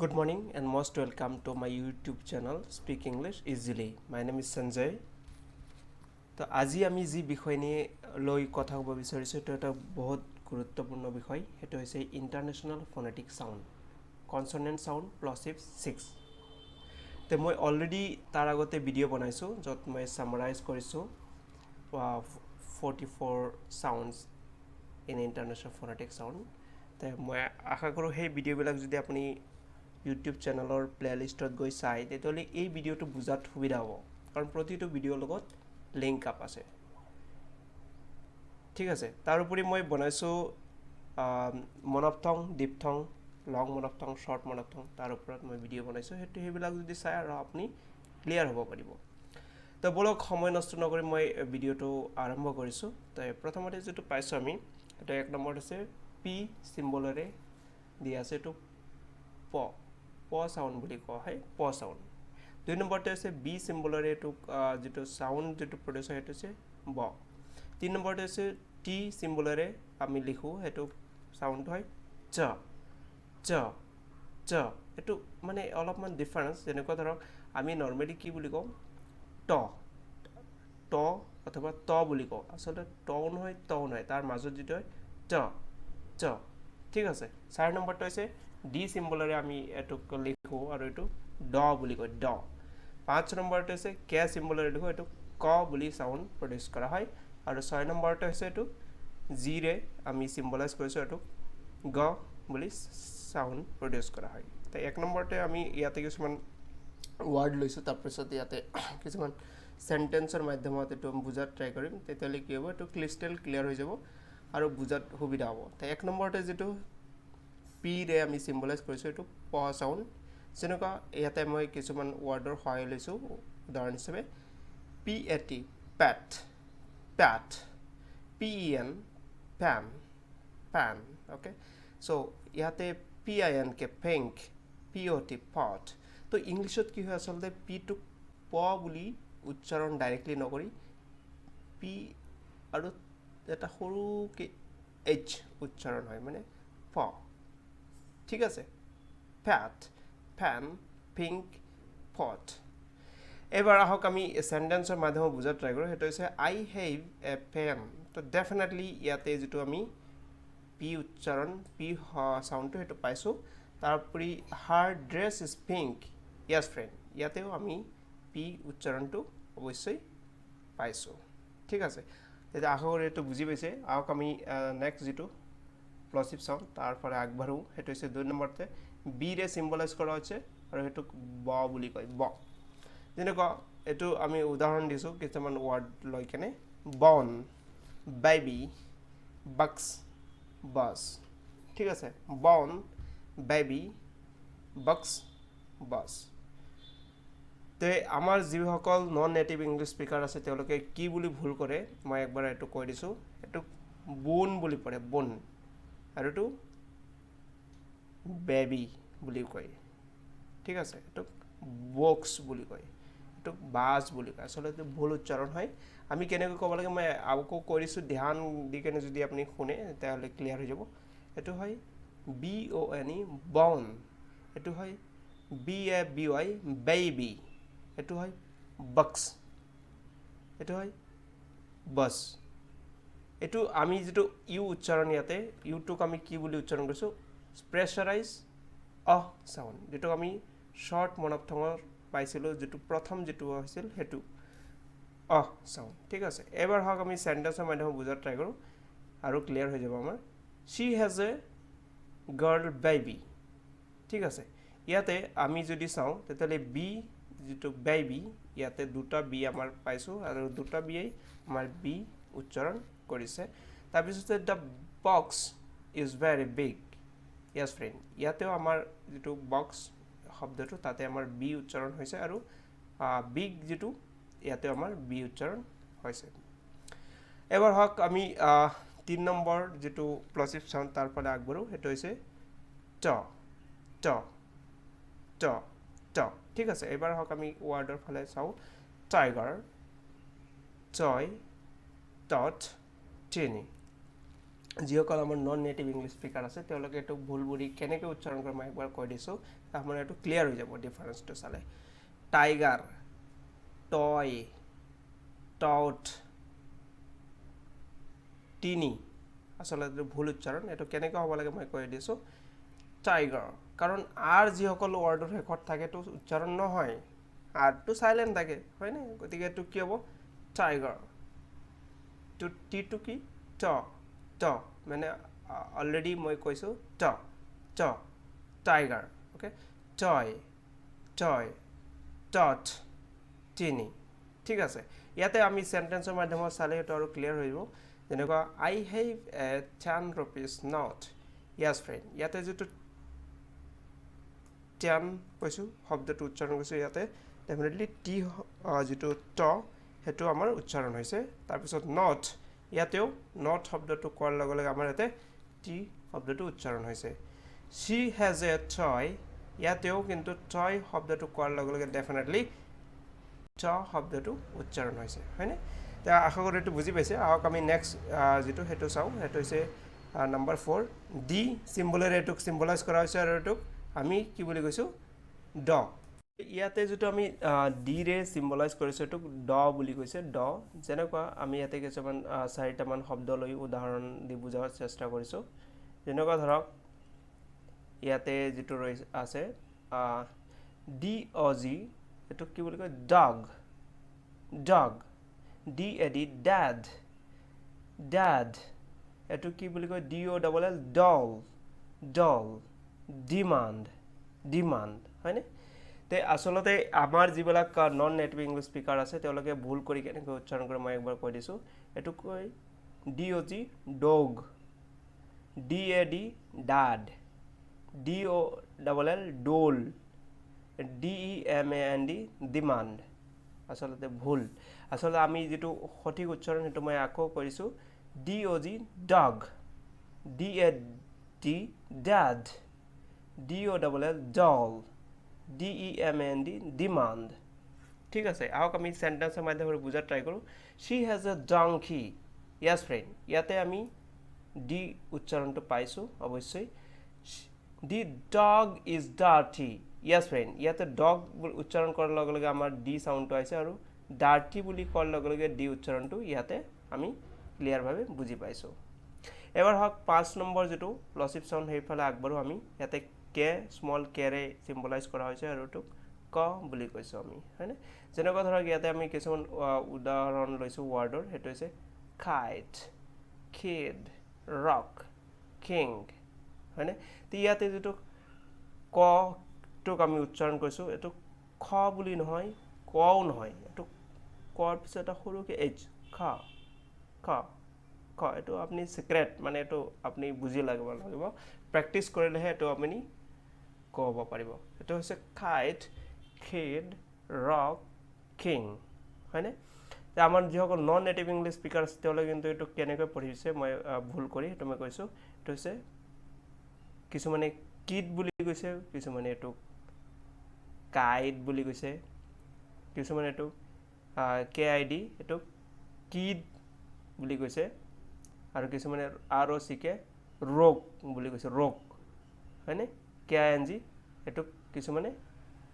Good morning and most welcome to my YouTube channel Speak English Easily. My name is Sanjay. তো আজি আমি যি বিষয় নিয়ে লৈ কথা ক'ব বিচাৰিছো এটা বহুত গুৰুত্বপূৰ্ণ বিষয় এটা হৈছে international phonetic sound consonant sound plosives 6 তে মই অলৰেডি তাৰ আগতে ভিডিও বনাইছো যত মই সামাৰাইজ কৰিছো 44 sounds in international phonetic sound তে মই আশা কৰো সেই ভিডিওবিলাক যদি আপুনি YouTube চেনেলৰ প্লেলিষ্টত গৈ চাই তেতিয়ালে এই ভিডিওটো বুজাত সুবিধা হ'ব কাৰণ প্ৰতিটো ভিডিওৰ লগত লিংক আপ আছে ঠিক আছে তাৰ উপৰি মই বনাইছো মনপথং ডিপথং লং মনপথং শৰ্ট মনপথং তাৰ ওপৰত মই ভিডিও বনাইছো হেবিলাক যদি চাই আৰু আপুনি ক্লিয়াৰ হ'ব পাৰিব তো বলক সময় নষ্ট নকৰি মই ভিডিওটো আৰম্ভ কৰিছো তো প্ৰথমতে যেটো পাইছো আমি এটা এক নম্বৰ আছে পি সিম্বলৰে দিয়া আছে তো প সাউন্ড বুলি কোৱা হয় প সাউন্ড দুই নম্বৰতে আছে বি সিম্বলৰে তো যেটো সাউন্ড যেটো প্ৰডিউস হয় হেতু আছে ব তিন নম্বৰতে আছে টি সিম্বলৰে আমি লিখো হেতু সাউন্ড হয় চ চ চ এটো মানে অলপমান ডিফারেন্স যেনেকুৱা ধৰক আমি নরমালি কি বুলি কওঁ ট ট অথবা ত বুলি কওঁ আসলে ট নহয় ত নহয় তাৰ মাজত যেটো হয় চ চ ঠিক আছে 4 নম্বৰটো আছে ডি সিম্বলৰে আমি এটো লিখো আৰু এটো ড বুলি কয় ড 5 নম্বৰটো আছে কে সিম্বলৰে লিখো এটো ক বুলি সাউন্ড প্ৰডিউস কৰা হয় আৰু 6 নম্বৰটো আছে এটো জি ৰে আমি সিম্বলাইজ কৰিছো এটো গ বুলি সাউন্ড প্ৰডিউস কৰা হয় তো এক নম্বৰতে আমি ইয়াতে কিছুমান ওয়াৰ্ড লৈছো তাৰ পিছত ইয়াতে কিছুমান সেন্টেন্সৰ মাধ্যমত এটো বুজাত ট্ৰাই কৰিম তেতিয়ালে কি হ'ব এটো ক্লিষ্টেল ক্লিয়াৰ হৈ যাব আৰু বুজাত সুবিধা হ'ব তো এক নম্বৰতে যেটো পি ৰে আমি সিম্বলাইজ কৰিছো এটো প সাউন্ড যেনেকা ইয়াতে মই কিছুমান ওয়াৰ্ডৰ সহায় লৈছো উদাহৰণ হিচাপে P A T pet pet P E N pan pan okay so ইয়াতে P I N K pink P O T pot তো ইংলিশত কি হয় আসলে পি টু প বুলি উচ্চাৰণ ডাইৰেক্টলি নকৰি পি আৰু এটা সৰু কে এইচ উচ্চাৰণ হয় মানে প ঠিক আছে প্যাট প্যান পিঙ্ক পট এবাৰ আহক আমি সেন্টেন্সৰ মাধ্যমত বুজা ট্ৰাই কৰো হেতু হৈছে আই হ্যাভ এ পেন তো ডেফিনেটলি ইয়াতে যেটো আমি পি উচ্চাৰণ পি সাউন্ডটো হেতু পাইছো তাৰপৰি her dress is pink yes friend ইয়াতেও আমি পি উচ্চাৰণটো অবশ্যই পাইছো ঠিক আছে এটা আশা করি এটো বুজি পাইছে আহক আমি নেক্সট যেটো প্লসিভ সাউন্ড তারপরে আগবাঢ়ো হেতু হৈছে 2 নম্বৰতে বি ৰে সিম্বলাইজ কৰা হৈছে আৰু হেতু ব বুলি কয় ব যেনেকুৱা এটো আমি উদাহৰণ দিছো কিছুমান ওয়ার্ড লৈ কেনে বন বেবি বক্স বাস ঠিক আছে বন বেবি বক্স বাস তে আমাৰ যিসকল নন নেটিভ ইংলিশ স্পিকাৰ আছে তেওঁলোকে কি বুলি ভুল কৰে মই একবাৰ এটো কৈ দিছো এটো বোন বুলি পঢ়ে বোন আৰু এটো বেবি বুলি কয় ঠিক আছে এটো বক্স বুলি কয় এটো বাস বুলি কয় আসলে ভুল উচ্চাৰণ হয় আমি কেনেকৈ ক'ব লাগে মই আকৌ কৰিছো ধ্যান দি কেনে যদি আপুনি শুনে তাহলে ক্লিয়াৰ হৈ যাব এটো হয় বি ও এন ই বন এটো হয় B A B Y baby এটো হয় বক্স এটো হয় বাস এটো আমি যেটো ইউ উচ্চাৰণ ইয়াতে ইউটোক আমি কি বুলি উচ্চাৰণ কৰিছো প্ৰেছাৰাইজ অ সাউন্ড যেটো আমি শৰ্ট মনপথঙৰ পাইছিলো যেটো প্ৰথম যেটো হৈছিল হেতু অ সাউন্ড ঠিক আছে এবাৰ হক আমি সেন্টেন্সৰ মাধ্যমত বুজা ট্ৰাই কৰো আৰু ক্লিয়াৰ হৈ যাব আমাৰ she has a girl baby ঠিক আছে ইয়াতে আমি যদি চাও তেতিয়ালে বি যেটো বেবি ইয়াতে দুটা বি আমাৰ পাইছো আৰু দুটা বি আমাৰ বি উচ্চাৰণ কৰিছে তাৰ পিছতে the box is very big yes friend ইয়াতেও আমাৰ যেটো বক্স শব্দটো তাতে আমাৰ বি উচ্চাৰণ হৈছে আৰু বিগ যেটো ইয়াতে আমাৰ বি উচ্চাৰণ হৈছে এবাৰ হক আমি 3 নম্বৰ যেটো প্লসিভ সাউন্ড তাৰ পৰা আগবাঢ়ো হেতু হৈছে ট ট ট ট ঠিক আছে এবাৰ হক আমি ওয়াৰ্ডৰ ফালে চাও টাইগাৰ টয় টট টেনি যিসকল আমাৰ নন নেটিভ ইংলিছ স্পিকাৰ আছে তেওঁলোকে এইটো ভুল বুলি কেনেকৈ উচ্চাৰণ কৰে মই একবাৰ কৈ দিছোঁ আপোনাৰ এইটো ক্লিয়াৰ হৈ যাব ডিফাৰেঞ্চটো চালে টাইগাৰ টয় টাউট টিনি আচলতে ভুল উচ্চাৰণ এইটো কেনেকৈ হ'ব লাগে মই কৈ দিছোঁ টাইগাৰ কাৰণ আৰ যিসকল ৱৰ্ডৰ শেষত থাকে এইটো উচ্চাৰণ নহয় আৰটো চাইলেণ্ট থাকে হয়নে গতিকে এইটো কি হ'ব টাইগাৰ টু টিটো কি ট ট মানে অলৰেডি মই কৈছোঁ ট ট টাইগাৰ অ'কে টয় টয় টট টিনি ঠিক আছে ইয়াতে আমি চেণ্টেন্সৰ মাধ্যমত চালে সেইটো আৰু ক্লিয়াৰ হৈ যাব যেনেকুৱা I have a 10 rupees note yes friend ইয়াতে যিটো 10 কৈছোঁ শব্দটো উচ্চাৰণ কৰিছোঁ ইয়াতে ডেফিনেটলি টি যিটো ট সেইটো আমাৰ উচ্চাৰণ হৈছে তাৰপিছত নট ইয়াতেও নট শব্দটো কোৱাৰ লগে লগে আমাৰ ইয়াতে টি শব্দটো উচ্চাৰণ হৈছে শ্বি হেজ এ টয় ইয়াতেও কিন্তু টয় শব্দটো কোৱাৰ লগে লগে ডেফিনেটলি ট শব্দটো উচ্চাৰণ হৈছে হয়নে এতিয়া আশা কৰোঁ এইটো বুজি পাইছে আহক আমি নেক্সট যিটো সেইটো চাওঁ সেইটো হৈছে নম্বৰ 4 ডি চিম্বলেৰে এইটোক চিম্বলাইজ কৰা হৈছে আৰু এইটোক আমি কি বুলি কৈছোঁ ড ইয়াতে যিটো আমি ডিৰে চিম্বলাইজ কৰিছোঁ এইটোক ড বুলি কৈছে ড যেনেকুৱা আমি ইয়াতে কিছুমান 4টামান শব্দ লৈ উদাহৰণ দি বুজাব চেষ্টা কৰিছোঁ যেনেকুৱা ধৰক ইয়াতে যিটো আছে ডি অ জি এইটোক কি বুলি কয় dog dog D A D dad dad এইটো কি বুলি কয় D O' double L doll doll demand demand হয়নে তে আচলতে আমাৰ যিবিলাক নন নেটিভ ইংলিছ স্পিকাৰ আছে তেওঁলোকে ভুল কৰি কেনেকৈ উচ্চাৰণ কৰে মই একবাৰ কৈ দিছোঁ এইটো কৈ D O' G dog D A D dad D O' double L doll D E M A N D demand আচলতে ভুল আচলতে আমি যিটো সঠিক উচ্চাৰণ সেইটো মই আকৌ কৰিছোঁ D O' G dog D A D dad D O' double L doll D E M N D demand ঠিক আছে আহক আমি চেণ্টেন্সৰ মাধ্যমেৰে বুজাত ট্ৰাই কৰোঁ she has a donkey yes friend ইয়াতে আমি ডি উচ্চাৰণটো পাইছোঁ অৱশ্যই the dog is dirty yes friend ইয়াতে ডগ উচ্চাৰণ কৰাৰ লগে লগে আমাৰ ডি চাউণ্ডটো আহিছে আৰু ডাৰ্টি বুলি কোৱাৰ লগে লগে ডি উচ্চাৰণটো ইয়াতে আমি ক্লিয়াৰভাৱে বুজি পাইছোঁ এবাৰ হওক 5 নম্বৰ যিটো প্লচিভ চাউণ্ড সেইফালে আগবাঢ়ো আমি ইয়াতে কে স্মল কেৰে চিম্বলাইজ কৰা হৈছে আৰু এইটোক ক বুলি কৈছোঁ আমি হয়নে যেনেকুৱা ধৰক ইয়াতে আমি কিছুমান উদাহৰণ লৈছোঁ ৱৰ্ডৰ সেইটো হৈছে কাইট কিড ৰক কিং হয়নে তো ইয়াতে যিটো কটোক আমি উচ্চাৰণ কৰিছোঁ এইটো খ বুলি নহয় কও নহয় এইটো কৰ পিছত এটা সৰুকৈ এইচ খ খ খ এইটো আপুনি চিক্ৰেট মানে এইটো আপুনি বুজি লাগিব প্ৰেক্টিচ কৰিলেহে এইটো আপুনি ক'ব পাৰিব এইটো হৈছে কাইট কিড ৰক কিং হয়নে আমাৰ যিসকল নন নেটিভ ইংলিছ স্পিকাৰ আছে তেওঁলোকে কিন্তু এইটো কেনেকৈ পঢ়িছে মই ভুল কৰি সেইটো মই কৈছোঁ এইটো হৈছে কিছুমানে কিড বুলি কৈছে কিছুমানে এইটো কাইট বুলি কৈছে কিছুমানে এইটো কে আই ডি এইটো কিড বুলি কৈছে আৰু কিছুমানে আৰ অ' চি কে ৰোগ বুলি কৈছে ৰোগ হয়নে কে আই এন জি এইটো কিছুমানে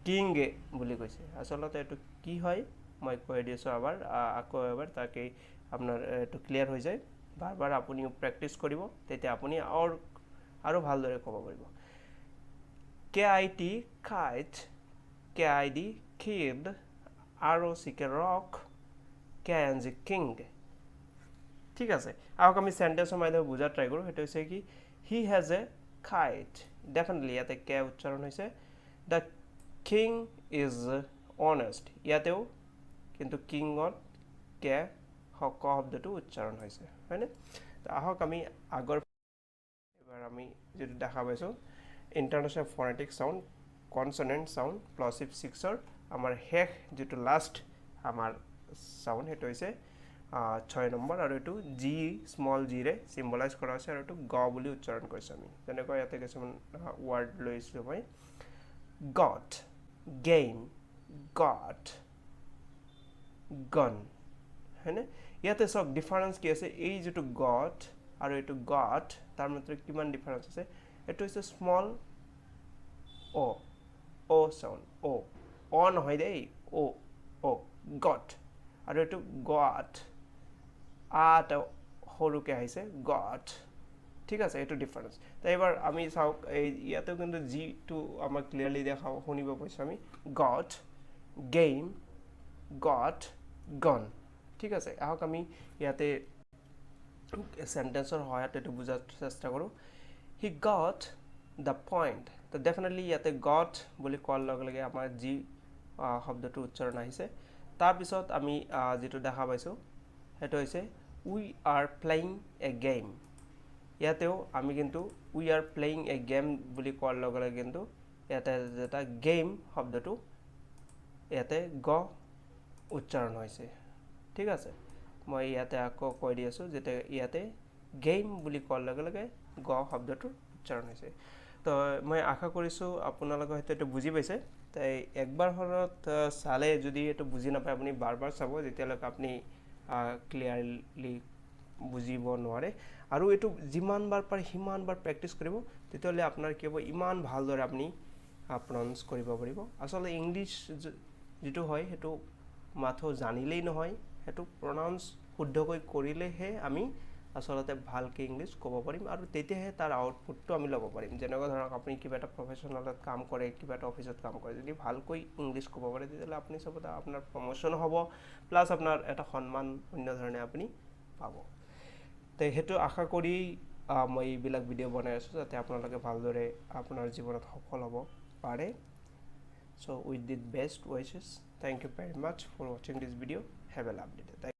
কিংগে বুলি কৈছে আচলতে এইটো কি হয় মই কৈ দিছোঁ আকৌ এবাৰ তাকে আপোনাৰ এইটো ক্লিয়াৰ হৈ যায় বাৰ বাৰ আপুনিও প্ৰেক্টিচ কৰিব তেতিয়া আপুনি আৰু ভালদৰে ক'ব পাৰিব K I T kite K I D kid R O' C K rock K I N G king ঠিক আছে আহক আমি চেণ্টেন্সৰ মাধ্যমে বুজাত ট্ৰাই কৰোঁ সেইটো হৈছে কি he has a kite definitely ইয়াতে কে উচ্চাৰণ হৈছে দ্য কিং ইজ অনেষ্ট ইয়াতেও কিন্তু কিঙত কে ক শব্দটো উচ্চাৰণ হৈছে হয়নে আহক আমি আগৰ এবাৰ আমি যেটো দেখা পাইছোঁ ইণ্টাৰনেশ্যনেল ফনেটিক চাউণ্ড কনসনেণ্ট চাউণ্ড প্লচিভ 6ৰ আমাৰ শেষ যেটো লাষ্ট আমাৰ চাউণ্ড সেইটো হৈছে 6 নম্বৰ আৰু এইটো জি স্মল জিৰে চিম্বলাইজ কৰা হৈছে আৰু এইটো গ বুলি উচ্চাৰণ কৰিছোঁ আমি যেনেকৈ ইয়াতে কিছুমান ৱৰ্ড লৈছোঁ মই গট গেইন গট গন হয়নে ইয়াতে চাওক ডিফাৰেঞ্চ কি আছে এই যেটো গট আৰু এটো got তাৰ মাজত কিমান ডিফাৰেন্স আছে এটো হৈছে small o o sound o নহয় দেই o got আৰু এটো got আটা সৰুকে আহিছে got ঠিক আছে এটো ডিফাৰেন্স তো এবাৰ আমি চাও ইয়াতেও কিন্তু জি টু আমাৰ ক্লিয়ারলি দেখাও শুনিব পাইছো আমি got game got gone ঠিক আছে আহক আমি ইয়াতে সেন্টেন্সৰ সহায়ত এটো বুজাৰ চেষ্টা কৰো he got the point তো ডেফিনেটলি ইয়াতে got বুলি কোৱাৰ লগে লগে আমাৰ জি শব্দটো উচ্চাৰণ আহিছে তাৰ পিছত আমি যেটো দেখা পাইছো হেটো হৈছে we are playing a game ইয়াতেও আমি কিন্তু we are playing a game বুলি কোৱাৰ লগে লগে কিন্তু ইয়াতে যেটা গেম শব্দটো ইয়াতে গ উচ্চাৰণ হৈছে ঠিক আছে মই ইয়াতে আকৌ কৈ দি আছো যেতে ইয়াতে গেম বুলি কোৱাৰ লগে লগে গ শব্দটো উচ্চাৰণ হৈছে তো মই আশা কৰিছো আপোনালোকে হয়তো এটা বুজি পাইছে তাই একবাৰ হলত চালে যদি এটা বুজি নাপায় আপুনি বাৰবাৰ চাব যেতিয়ালৈকে আপুনি ক্লিয়াৰলি বুজিব নোৱাৰে আৰু এটো যিমান বাৰ পাৰে হিমান বাৰ প্ৰেক্টিস কৰিব তেতিয়ালে আপোনাৰ কি হ'ব ইমান ভালদৰে আপুনি প্ৰনাউন্স কৰিব পাৰিব আসলে ইংলিশ যেটো হয় হেটো মাথো জানিলেই নহয় হেটো প্ৰনাউন্স শুদ্ধকৈ কৰিলেহে আমি আসলতে ভালকে ইংলিশ ক'ব পাৰিম আৰু তেতিয়াহে তাৰ আউটপুটটো আমি ল'ব পাৰিম যেনেকৈ ধৰক আপুনি কিবা এটা প্ৰফেশনালত কাম কৰে কিবা এটা অফিসত কাম কৰে যদি ভালকৈ ইংলিশ ক'ব পাৰে তেতিয়ালে আপুনি সবতে আপোনাৰ প্ৰমোশন হ'ব প্লাস আপোনাৰ এটা সম্মান অন্য ধৰণে আপুনি পাব তে হেতু আশা কৰি মই এইবিলাক ভিডিও বনাই আছো যাতে আপোনালোকে ভালদৰে আপোনাৰ জীৱনত সফল হ'ব পাৰে so with the best wishes thank you very much for watching this video have a lovely day